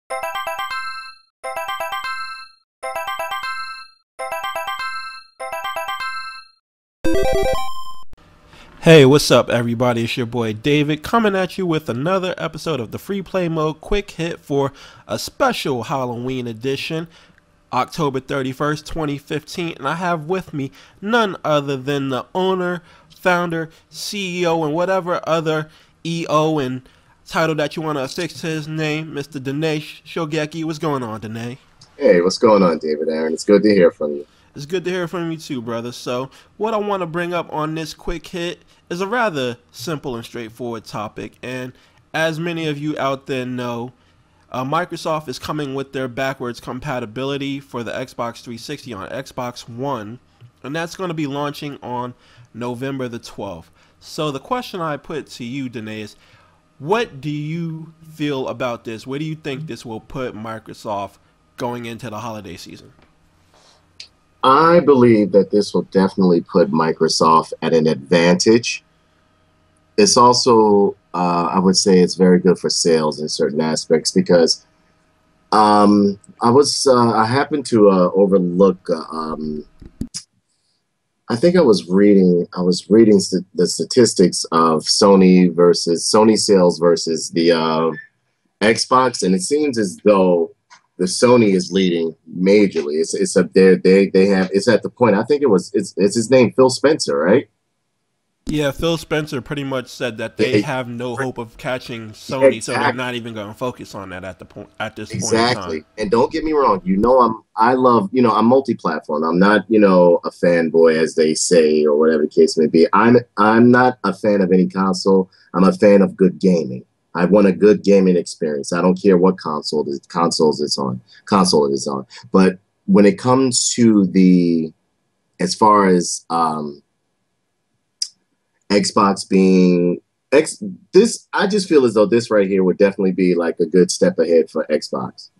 Hey, what's up everybody? It's your boy David coming at you with another episode of the Free Play Mode Quick Hit for a special Halloween edition, October 31st, 2015. And I have with me none other than the owner, founder, CEO, and whatever other EO and title that you want to affix to his name, Mr. Dinesh Shogeki. What's going on, Dinesh? Hey, what's going on, David Aaron? It's good to hear from you. It's good to hear from you too, brother. So what I want to bring up on this quick hit is a rather simple and straightforward topic. And as many of you out there know, Microsoft is coming with their backwards compatibility for the Xbox 360 on Xbox One. And that's going to be launching on November the 12th. So the question I put to you, Danae, is what do you feel about this? Where do you think this will put Microsoft going into the holiday season? I believe that this will definitely put Microsoft at an advantage. It's also, I would say it's very good for sales in certain aspects because I happened to overlook, I think I was reading the statistics of Sony sales versus the Xbox, and it seems as though the Sony is leading majorly. It's up there. It's at the point. I think it's his name, Phil Spencer, right? Yeah, Phil Spencer pretty much said that they have no hope of catching Sony, exactly. So they're not even going to focus on that at this point. Exactly. And don't get me wrong. I'm multi-platform. I'm not, a fanboy as they say or whatever the case may be. I'm not a fan of any console. I'm a fan of good gaming. I want a good gaming experience. I don't care what console it's on. But when it comes to as far as Xbox being I just feel as though this right here would definitely be like a good step ahead for Xbox.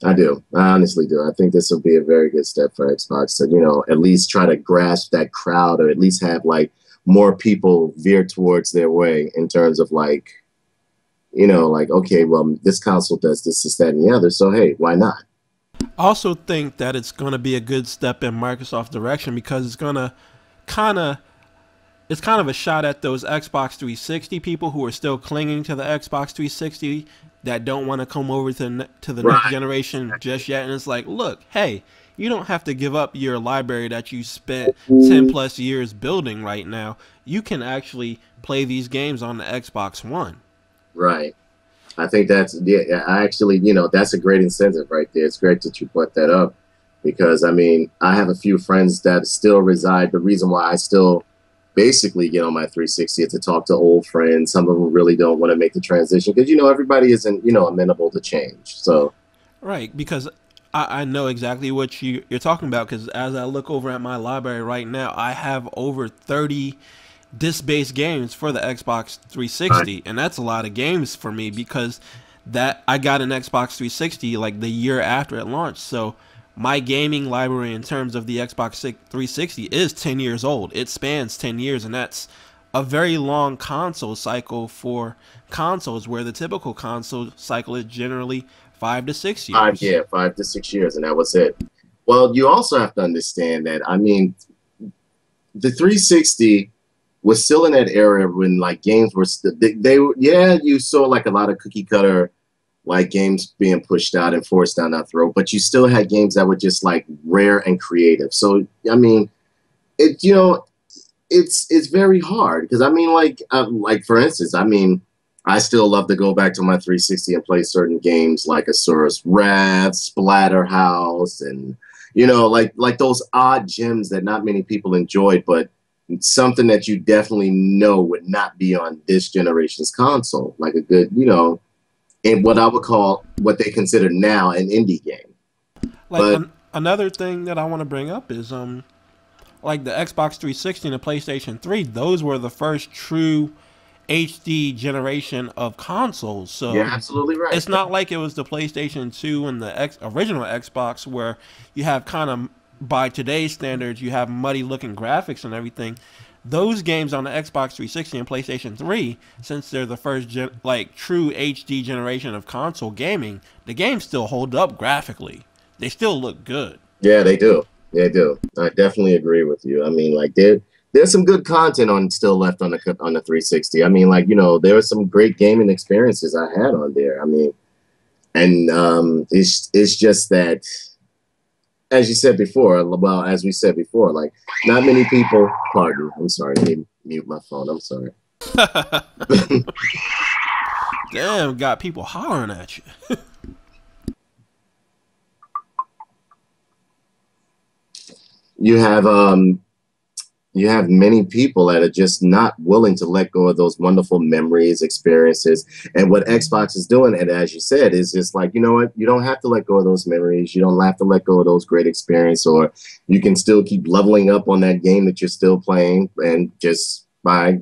I do. I honestly do. I think this will be a very good step for Xbox to, at least try to grasp that crowd, or at least have more people veer towards their way in terms of okay, well, this console does this, that, and the other, so hey, why not? I also think that it's going to be a good step in Microsoft's direction because it's going to kind of a shot at those Xbox 360 people who are still clinging to the Xbox 360 that don't want to come over to the next generation just yet. And it's like, look, hey, you don't have to give up your library that you spent 10 plus years building right now. You can actually play these games on the Xbox One. Right. I think that's a great incentive right there. It's great that you put that up because, I have a few friends that still reside. The reason why I still basically get on my 360 is to talk to old friends. Some of them really don't want to make the transition because, everybody isn't, amenable to change. So, right, because I know exactly what you're talking about because as I look over at my library right now, I have over 30 disc-based games for the Xbox 360, and that's a lot of games for me because I got an Xbox 360 the year after it launched. So my gaming library in terms of the Xbox 360 is 10 years old. It spans 10 years, and that's a very long console cycle for consoles where the typical console cycle is generally 5 to 6 years. 5 to 6 years, and that was it. Well, you also have to understand that, the 360 was still in that era when games were you saw a lot of cookie cutter games being pushed out and forced down our throat, but you still had games that were just rare and creative. So it's very hard because for instance, I still love to go back to my 360 and play certain games like Asura's Wrath, Splatterhouse, and those odd gems that not many people enjoyed, but something that you definitely would not be on this generation's console, like a good, in what I would call what they consider now an indie game. Another thing that I want to bring up is the Xbox 360 and the PlayStation 3. Those were the first true HD generation of consoles. So you're absolutely right. It's not like it was the PlayStation 2 and the original Xbox where you have by today's standards, you have muddy looking graphics and everything. those games on the Xbox 360 and PlayStation 3, since they're the first true HD generation of console gaming, the games still hold up graphically. They still look good. Yeah, they do. They do. I definitely agree with you. I mean, like there's some good content on still left on the 360. I mean, like, you know, there were some great gaming experiences I had on there. I mean, and it's just that, as you said before, well, as we said before, like not many people. Pardon. I'm sorry. Let me mute my phone. I'm sorry. Damn, got people hollering at you. You have many people that are just not willing to let go of those wonderful memories, experiences. And what Xbox is doing, and as you said, is just like, you know what, you don't have to let go of those memories. You don't have to let go of those great experiences, or you can still keep leveling up on that game that you're still playing, and just by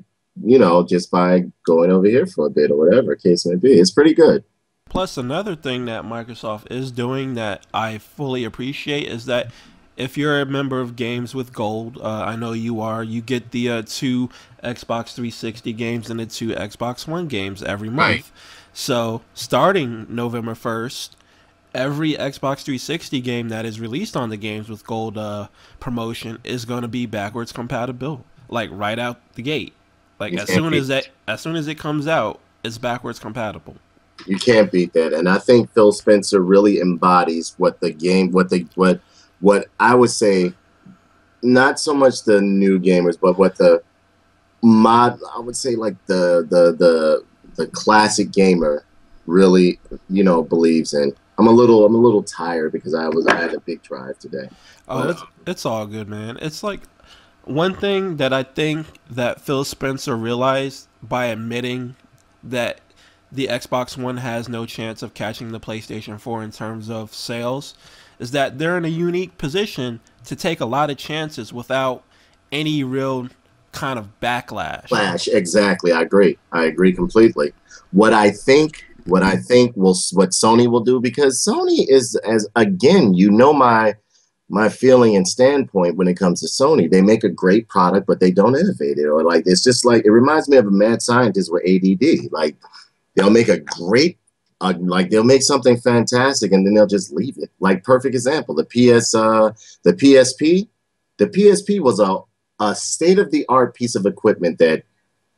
going over here for a bit or whatever case may be. It's pretty good. Plus, another thing that Microsoft is doing that I fully appreciate is that if you're a member of Games with Gold, I know you are, you get the 2 Xbox 360 games and the 2 Xbox One games every month. Right. So, starting November 1st, every Xbox 360 game that is released on the Games with Gold promotion is going to be backwards compatible, like right out the gate. Like as soon as it comes out, it's backwards compatible. You can't beat that. And I think Phil Spencer really embodies what I would say, not so much the new gamers, but what I would say like the classic gamer really, you know, believes in. I'm a little tired because I had a big drive today. Oh, it's all good, man. It's like one thing that I think that Phil Spencer realized by admitting that the Xbox One has no chance of catching the PlayStation 4 in terms of sales is that they're in a unique position to take a lot of chances without any real kind of backlash. Exactly. I agree completely. What Sony will do, because Sony is, as again, you know, my feeling and standpoint when it comes to Sony, they make a great product, but they don't innovate it. Or like, it's just like, it reminds me of a mad scientist with ADD. Like, they'll make a great, they'll make something fantastic and then they'll just leave it. Like, perfect example, the PSP. The PSP was a state-of-the-art piece of equipment that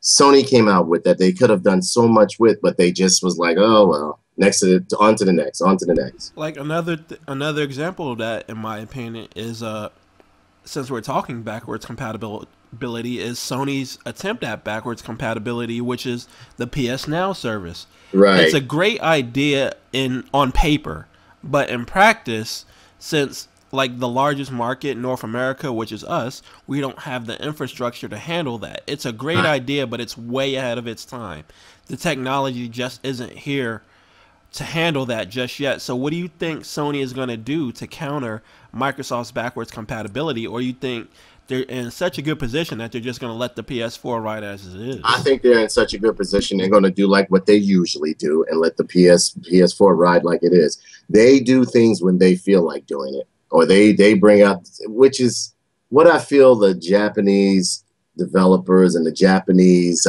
Sony came out with that they could have done so much with, but they just was like, oh, well, on to the next. Like another example of that, in my opinion, is since we're talking backwards compatibility, is Sony's attempt at backwards compatibility, which is the PS Now service. Right. It's a great idea on paper, but in practice, since like the largest market in North America, which is us, we don't have the infrastructure to handle that. It's a great idea, but it's way ahead of its time. The technology just isn't here to handle that just yet. So what do you think Sony is going to do to counter Microsoft's backwards compatibility? Or you think they're in such a good position that they're just going to let the PS4 ride as it is? I think they're in such a good position. They're going to do like what they usually do and let the PS4 ride like it is. They do things when they feel like doing it, or they bring up, which is what I feel the Japanese developers and the Japanese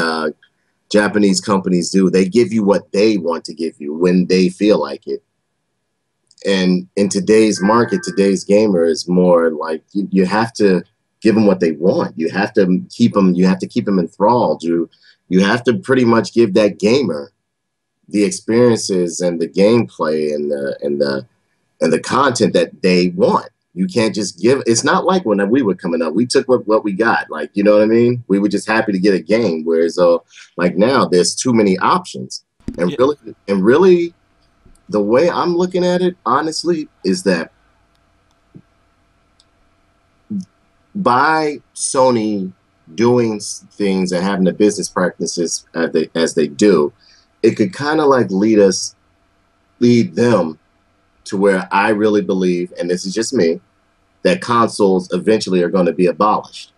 companies do. They give you what they want to give you when they feel like it. And in today's market, today's gamer is more like you have to give them what they want. You have to keep them enthralled. You have to pretty much give that gamer the experiences and the gameplay and the content that they want. You can't just give. It's not like when we were coming up, we took what we got. Like, you know what I mean? We were just happy to get a game. Whereas like now there's too many options. And really the way I'm looking at it, honestly, is that by Sony doing things and having the business practices as they do, it could kind of like lead them to where I really believe, and this is just me, that consoles eventually are going to be abolished.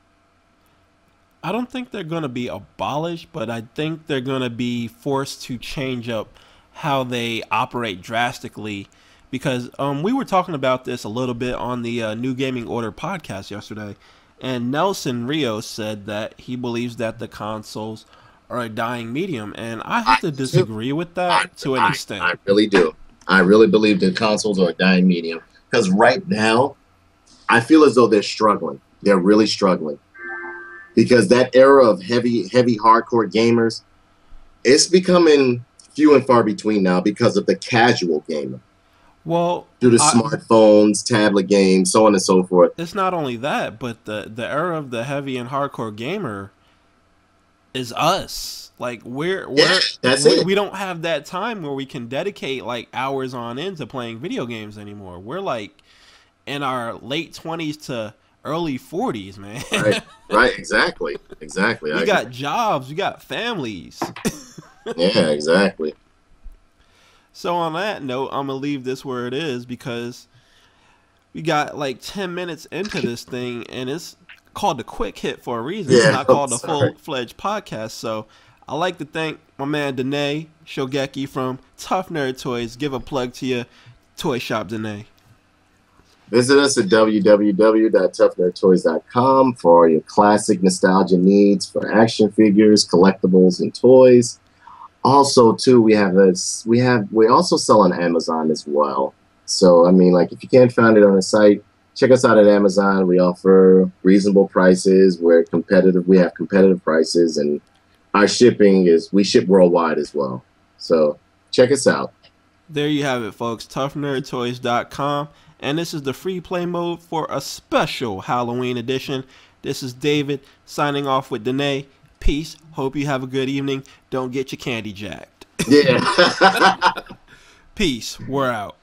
I don't think they're going to be abolished, but I think they're going to be forced to change up how they operate drastically. Because we were talking about this a little bit on the New Gaming Order podcast yesterday, And Nelson Rios said that he believes that the consoles are a dying medium, and I have to disagree with that to an extent. I really do. I really believe that consoles are a dying medium because right now, I feel as though they're struggling. They're really struggling because that era of heavy hardcore gamers, it's becoming few and far between now because of the casual gamer. Well, due to smartphones, tablet games, so on and so forth. It's not only that, but the era of the heavy and hardcore gamer is us. Like we don't have that time where we can dedicate like hours on end to playing video games anymore. We're like in our late 20s to early 40s, man. Right, exactly. We got jobs, we got families. Yeah, exactly. So on that note, I'm gonna leave this where it is because we got like 10 minutes into this thing, and it's called the quick hit for a reason. Yeah, it's not called the full-fledged podcast. So I like to thank my man Danae Shogeki from Tough Nerd Toys. Give a plug to your toy shop, Danae. Visit us at www.toughnerdtoys.com for all your classic nostalgia needs for action figures, collectibles, and toys. Also, too, we also sell on Amazon as well. So, I mean, like, if you can't find it on the site, check us out at Amazon. We offer reasonable prices. We have competitive prices, and our shipping we ship worldwide as well. So, check us out. There you have it, folks. ToughNerdToys.com. And this is the free play mode for a special Halloween edition. This is David signing off with Danae. Peace. Hope you have a good evening. Don't get your candy jacked. Yeah. Peace. We're out.